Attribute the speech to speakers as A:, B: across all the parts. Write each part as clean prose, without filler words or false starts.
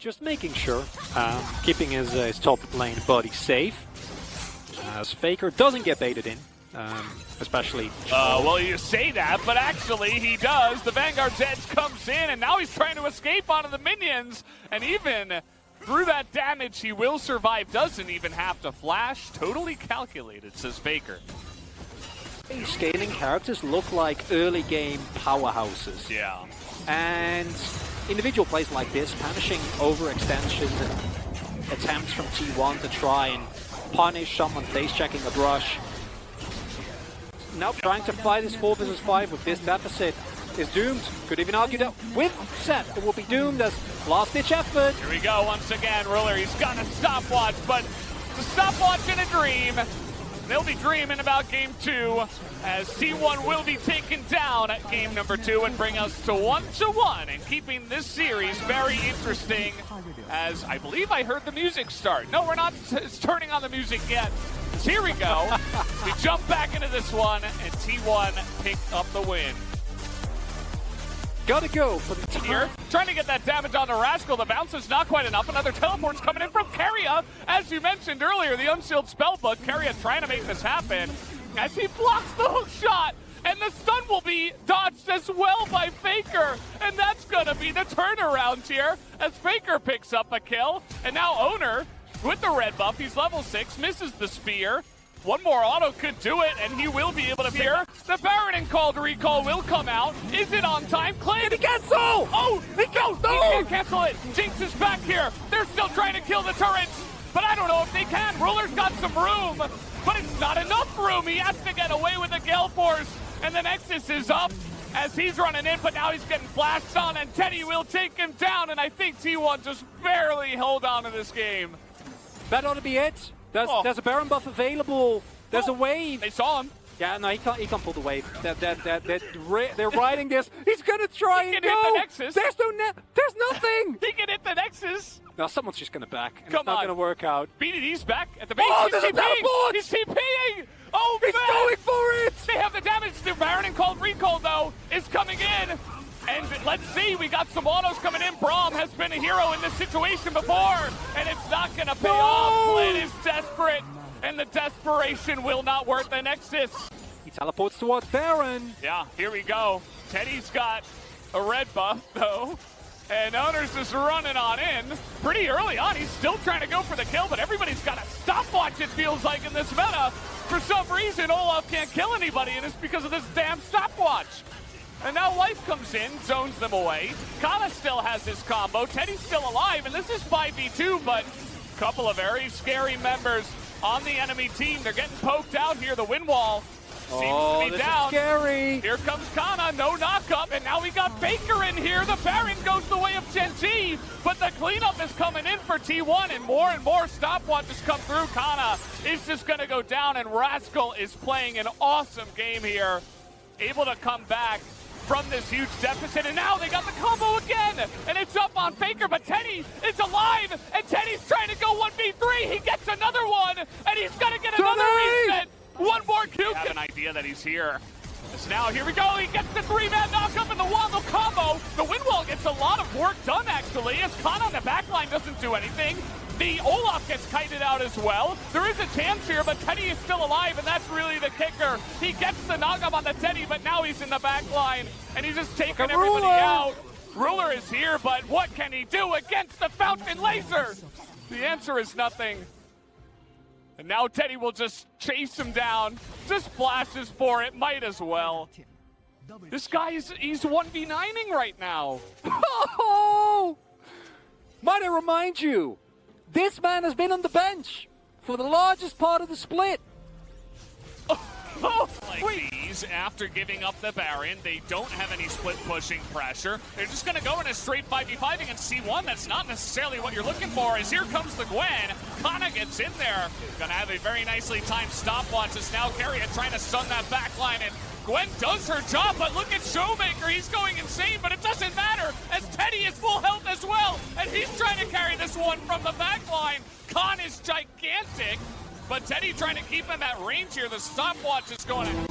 A: just making sure, keeping his top lane body safe, as Faker doesn't get baited in, especially...
B: well, you say that, but actually he does. The Vanguard's edge comes in, and now he's trying to escape onto the minions, and even through that damage, he will survive. Doesn't even have to flash. Totally calculated, says Faker.
A: Scaling characters look like early game powerhouses.
B: Yeah.
A: And individual plays like this, punishing overextensions and attempts from T1 to try and punish someone face-checking a brush. Now trying to fight his 4 vs 5 with this deficit is doomed. Could even argue that with Sep it will be doomed as last-ditch effort.
B: Here we go once again. Ruler, he's got a stopwatch, but the stopwatch in a dream. They'll be dreaming about game 2 as T1 will be taken down at game number 2 and bring us to 1-1 and keeping this series very interesting as I believe I heard the music start. No, we're not turning on the music yet. So here we go. We jump back into this one and T1 picked up the win.
A: Gotta go for the
B: Here, trying to get that damage on the Rascal. The bounce is not quite enough. Another teleport's coming in from Keria. As you mentioned earlier, the unsealed spellbook. Keria trying to make this happen as he blocks the hook shot. And the stun will be dodged as well by Faker. And that's gonna be the turnaround here as Faker picks up a kill. And now Owner with the red buff. He's level 6, misses the spear. One more auto could do it, and he will be able to fear. The Baron and called recall will come out. Is it on time? Clay to cancel! Oh, he goes! No! He can't cancel it. Jinx is back here. They're still trying to kill the turrets, but I don't know if they can. Ruler's got some room, but it's not enough room. He has to get away with the Gale Force, and the Nexus is up as he's running in, but now he's getting flashed on, and Teddy will take him down, and I think T1 just barely held on to this game.
A: That ought to be it. There's a Baron buff available. There's a wave.
B: They saw him.
A: Yeah, no, he can't pull the wave. They're riding this. He's gonna try and go.
B: Hit the Nexus.
A: There's nothing.
B: He can hit the Nexus.
A: No, someone's just gonna back. And
B: Come
A: it's not gonna work out.
B: BDD's back at the base.
A: Oh,
B: He's
A: there's a teleport!
B: He's TPing. Oh,
A: he's
B: man.
A: going for it.
B: They have the damage. The Baron and called recall though is coming in. And let's see, we got some autos coming in. Braum has been a hero in this situation before, and it's not going to pay off. Flynn is desperate, and the desperation will not work the Nexus.
A: He teleports towards Baron.
B: Yeah, here we go. Teddy's got a red buff, though, and Owners is running on in. Pretty early on, he's still trying to go for the kill, but everybody's got a stopwatch, it feels like, in this meta. For some reason, Olaf can't kill anybody, and it's because of this damn stopwatch. And now Life comes in, zones them away. Kana still has his combo. Teddy's still alive, and this is 5v2, but a couple of very scary members on the enemy team. They're getting poked out here. The wind wall seems to be down.
A: Is scary.
B: Here comes Kana, no knock-up, and now we got Faker in here. The Baron goes the way of Gen G, but the cleanup is coming in for T1, and more stopwatches come through. Kana is just going to go down, and Rascal is playing an awesome game here. Able to come back from this huge deficit, and now they got the combo again, and it's up on Faker, but Teddy is alive, and Teddy's trying to go 1v3. He gets another one, and he's gonna get another reset. One more Q. I have an idea that he's here. So now here we go. He gets the 3-man knock up in the Wombo combo. The wind wall gets a lot of work done actually, as Khan on the backline doesn't do anything. The Olaf gets kited out as well. There is a chance here, but Teddy is still alive, and that's really the kicker. He gets the knock-up on the Teddy, but now he's in the back line, and he's just taking everybody out. Ruler is here, but what can he do against the Fountain Laser? The answer is nothing. And now Teddy will just chase him down. Just flashes for it, might as well. This guy he's 1v9ing right now.
A: Oh! Might I remind you, this man has been on the bench for the largest part of the split.
B: Like these, after giving up the Baron, they don't have any split pushing pressure. They're just going to go in a straight 5v5 against C1. That's not necessarily what you're looking for, as here comes the Gwen. Kana gets in there. Going to have a very nicely timed stopwatch as now Keria trying to stun that backline, and Gwen does her job, but look at Showmaker. He's going insane, but it doesn't matter, as Teddy is full health as well, and he's trying to carry this one from the backline. Khan is gigantic, but Teddy trying to keep him at range here. The stopwatch is going in.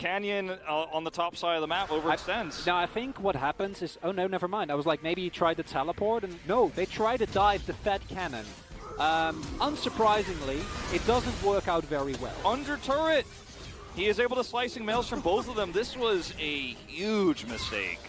C: canyon on the top side of the map overextends.
A: Now, I think what happens is... Oh, no, never mind. I was like, maybe he tried to teleport, and no, they tried to dive the Fed cannon. Unsurprisingly, it doesn't work out very well.
C: Under turret! He is able to slicing Maelstrom both of them. This was a huge mistake.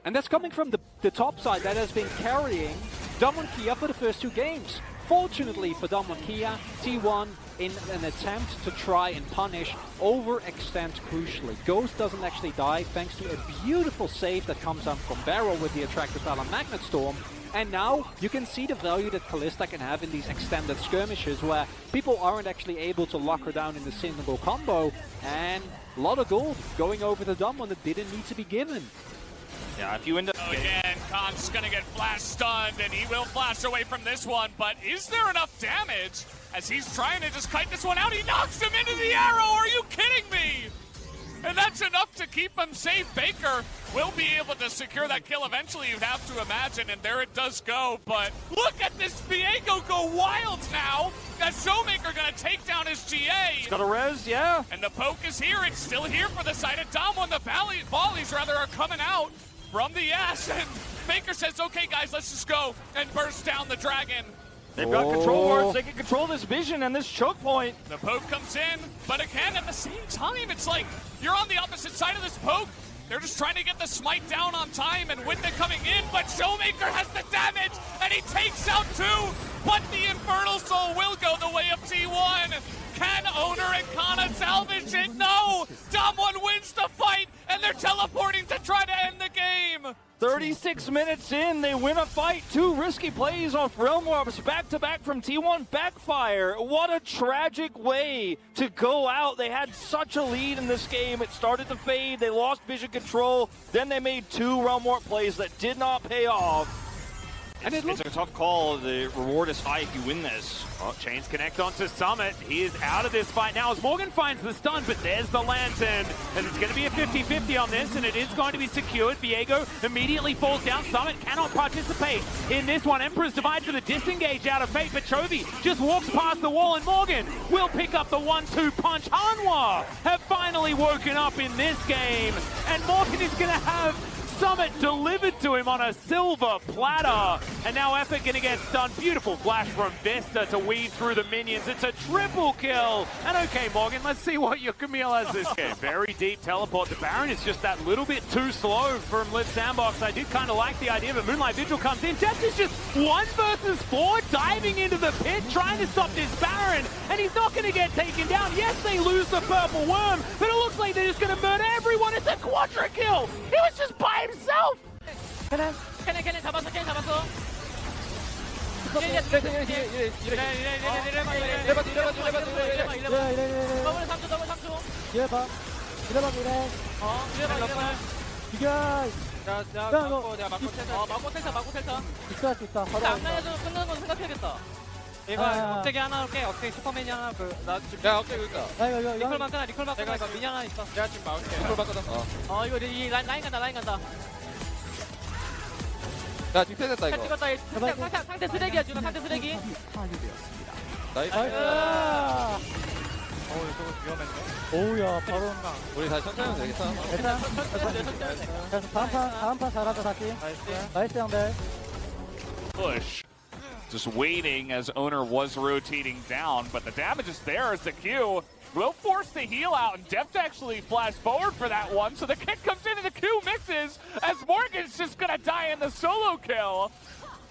A: And that's coming from the top side that has been carrying Kia for the first 2 games. Fortunately for Kia, T1 in an attempt to try and punish, overextend crucially. Ghost doesn't actually die thanks to a beautiful save that comes up from Barrel with the attractive Talon Magnet Storm. And now you can see the value that Kalista can have in these extended skirmishes where people aren't actually able to lock her down in the single combo, and a lot of gold going over the Dom that didn't need to be given.
C: Yeah, if you end up...
B: Again, Khan's gonna get flash stunned, and he will flash away from this one, but is there enough damage? As he's trying to just kite this one out, he knocks him into the arrow! Are you kidding me? And that's enough to keep him safe. Baker will be able to secure that kill eventually, you'd have to imagine, and there it does go. But look at this Viego go wild now. That Showmaker gonna take down his GA.
C: He's got a res, yeah.
B: And the poke is here. It's still here for the side of Dom when the volleys rather are coming out from the ass. And Baker says, okay guys, let's just go, and burst down the dragon.
C: They've got control wards, they can control this vision and this choke point.
B: The poke comes in, but again, at the same time, it's like you're on the opposite side of this poke. They're just trying to get the smite down on time, and with it coming in, but Showmaker has the damage, and he takes out 2, but the Infernal Soul will go the way of T1. Can Owner and Kana salvage it? No! Dom1 wins the fight, and they're teleporting to try to end the game.
C: 36 minutes in, they win a fight. 2 risky plays off Realm Orbs back-to-back from T1 backfire. What a tragic way to go out. They had such a lead in this game. It started to fade. They lost vision control. Then they made 2 Realm Warp plays that did not pay off. And it's a tough call. The reward is high if you win this.
D: Well, chains connect onto Summit. He is out of this fight now as Morgan finds the stun, but there's the lantern. And it's going to be a 50-50 on this, and it is going to be secured. Viego immediately falls down. Summit cannot participate in this one. Emperor's Divide for the disengage out of Fate, but Chovy just walks past the wall, and Morgan will pick up the 1-2 punch. Hanwha have finally woken up in this game, and Morgan is going to have Summit delivered to him on a silver platter. And now Effort gonna get stunned. Beautiful flash from Vista to weave through the minions. It's a triple kill. And okay, Morgan, let's see what your Camille has this game. Very deep teleport. The Baron is just that little bit too slow from Live Sandbox. I did kind of like the idea, but Moonlight Vigil comes in. Deft is just 1 versus 4, diving into the pit, trying to stop this Baron. And he's not gonna get taken down. Yes, they lose the purple worm, but it looks like they're just gonna murder everyone. It's a Quadra kill. He was just by himself.
E: 걔네 잡았어. 이거 억제기 하나 할게. 억제기 슈퍼맨이 하나 나 지금 야 억제기 여기 있다. 리콜만 끊어. 내가 미니 하나 있어. 내가 지금 막을게. 리콜 바꿔서. 이거 이 라인 간다. 야 뒷패됐다 이거. 찍었다. 상대 쓰레기야 지금. 상대 쓰레기. 나이스. 저거 위험했네. 오우야 바로 우리 다시 천천히 하면 되겠다. 그래서 다음 판 잘하자 다시. 나이스 형들.
B: Push. Just waiting as Owner was rotating down, but the damage is there as the Q will force the heal out, and Deft actually flashed forward for that one, so the kick comes in and the Q mixes as Morgan's just gonna die in the solo kill.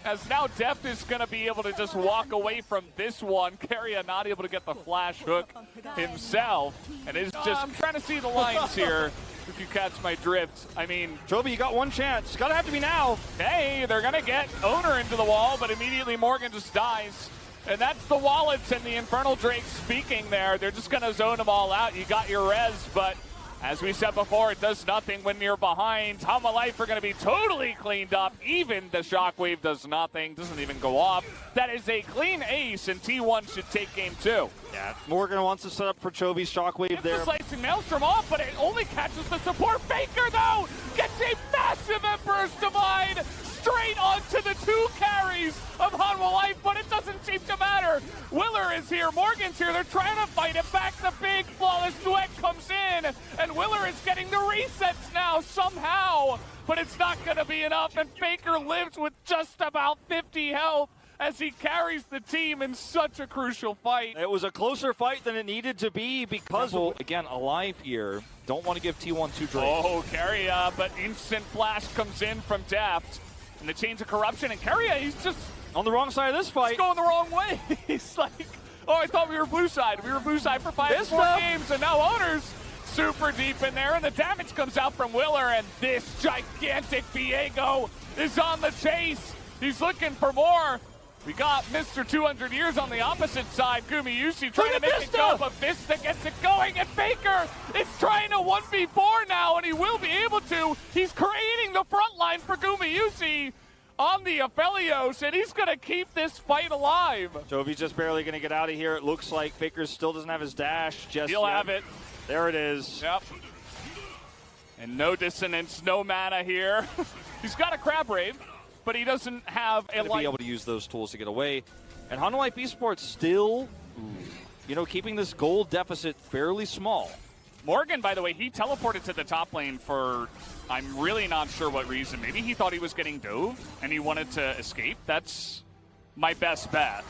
B: As now Deft is gonna be able to just walk away from this one. Keria not able to get the flash hook himself, and it's just, I'm trying to see the lines here. If you catch my drift, I mean,
C: Chovy, you got 1 chance. Gotta have to be now.
B: Hey, they're gonna get Owner into the wall, but immediately Morgan just dies. And that's the Wallets and the Infernal Drake speaking there. They're just gonna zone them all out. You got your res, but as we said before, it does nothing when you're behind. Hama Life are gonna be totally cleaned up. Even the Shockwave does nothing, doesn't even go off. That is a clean ace, and T1 should take game 2.
C: Yeah, Morgan wants to set up for Chovy's Shockwave there.
B: It's slicing Maelstrom off, but it only catches the support. Faker, though, gets a massive Emperor's Divide straight onto the 2 carries of Hanwha Life, but it doesn't seem to matter. Willer is here, Morgan's here, they're trying to fight it back. The big flawless duet comes in, and Willer is getting the resets now somehow, but it's not gonna be enough, and Faker lives with just about 50 health as he carries the team in such a crucial fight.
C: It was a closer fight than it needed to be because, again, alive here. Don't want to give T1 two drinks.
B: Oh, Keria, but instant flash comes in from Deft. And the Chains of Corruption, and Keria, he's just
C: on the wrong side of this fight.
B: He's going the wrong way. He's like, oh, I thought we were blue side. We were blue side for 4 games, and now Owners super deep in there, and the damage comes out from Willer, and this gigantic Viego is on the chase. He's looking for more. We got Mr. 200 Years on the opposite side. Gumayusi trying to make it go, but Vista gets it going, and Faker is trying to 1v4 now, and he will be able to. He's creating the front line for Gumayusi on the Aphelios, and he's going to keep this fight alive.
C: Chovy's just barely going to get out of here. It looks like Faker still doesn't have his dash just
B: He'll
C: yet.
B: have it.
C: There it is.
B: Yep. And no dissonance, no mana here. He's got a Crab Rave, but he doesn't have a
C: be able to use those tools to get away. And Hanwha Life Esports still, you know, keeping this gold deficit fairly small.
B: Morgan, by the way, he teleported to the top lane for, I'm really not sure what reason. Maybe he thought he was getting dove and he wanted to escape. That's my best bet.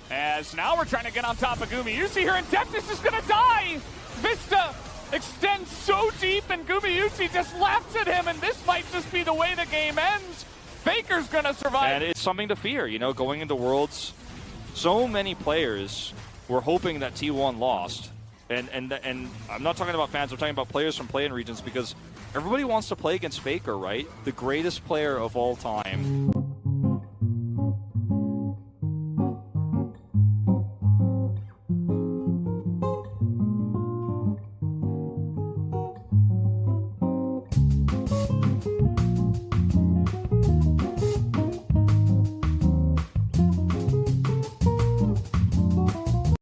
B: As now we're trying to get on top of Gumayusi here, and Deft is going to die. Vista extends so deep, and Gumayusi just laughs at him, and this might just be the way the game ends. Faker's going to survive.
C: And it's something to fear, you know, going into Worlds. So many players were hoping that T1 lost. And I'm not talking about fans, I'm talking about players from play-in regions, because everybody wants to play against Faker, right? The greatest player of all time.